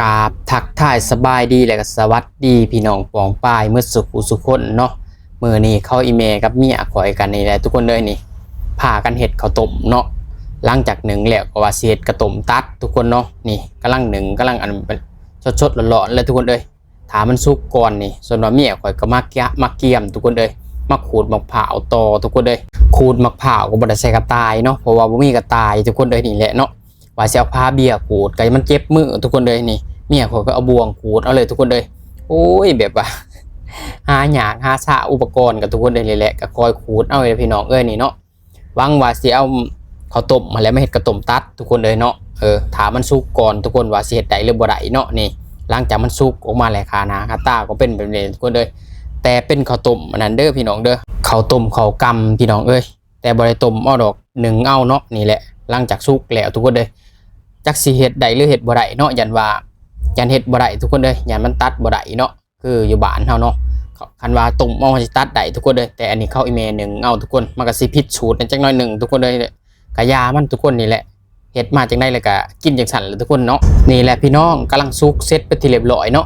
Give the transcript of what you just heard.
กราบทักทายสบายดีและก็สวัสดีพี่น้องปองป้ายเมื่อสุขคนเนาะมื้อนี้เข้าอีเมกับเมียข่อยกันนี่แหละทุกคนเลยนี่พากันเฮ็ดข้าวต้มเนาะหลังจากหนึ่งแล้วก็ว่าสิเฮ็ดข้าวต้มตัดทุกคนเนาะนี่กำลังหนึ่งกำลังอันสดๆร้อนๆเลยทุกคนเลยถามมันสุกก่อนนี่ส่วนว่าเมียข่อยก็มาเกี่ยมทุกคนเลยมาขูดมะพร้าวต่อทุกคนเลยขูดมะพร้าวก็บ่ได้ใส่กระต่ายเนาะเพราะว่าบ่มีกระต่ายทุกคนเลยนี่แหละเนาะว่าสิเอาผ้าเบี้ยขูดก็มันเจ็บมือทุกคนเลยนี่เมียข่อยก็เอาบ่วงขูดเอาเลยทุกคนเลยโอ้ยแบบว่าหาหยากหาซาอุปกรณ์กับทุกคนเลยแหละก็คอยขูดเอาเลยพี่น้องเอ้ยนี่เนาะหวังว่าสิเอาข้าวต้มมาแล้วไม่เฮ็ดกระต้มตัดทุกคนเลยเนาะถามมันสุกก่อนทุกคนว่าสิเฮ็ดได้หรือบ่ได้เนาะนี่หลังจากมันสุกออกมาแล้วคาหน้าคาตาก็เป็นแบบนี้ทุกคนเลยแต่เป็นข้าวต้มอันนั้นเด้อพี่น้องเด้อข้าวต้มข้าวกำพี่น้องเอ้ยแต่บ่ได้ต้มเอาดอกหนึ่งเอาเนาะนี่แหละหลังจากสุกแล้วทุกคนเลยจักสิเฮ็ดได้หรือเฮ็ดบ่ได้เนาะยันเฮ็ดบ่ได้ทุกคนเลยยันมันตัดบ่ได้เนาะคืออยู่บ้านเฮาเนาะคันว่าต้มเอาสิตัดได้ทุกคนเลยแต่อันนี้เข้าอีเมลหนึ่งเอาทุกคนมันก็สิผิดสูตรจักหน่อยหนึ่งทุกคนเลยกะยามันทุกคนนี่แหละเฮ็ดมาจังได้เลยก็กินจังสั่นเลยทุกคนเนาะนี่แหละพี่น้องกำลังสุกเสร็จไปที่เรียบร้อยเนาะ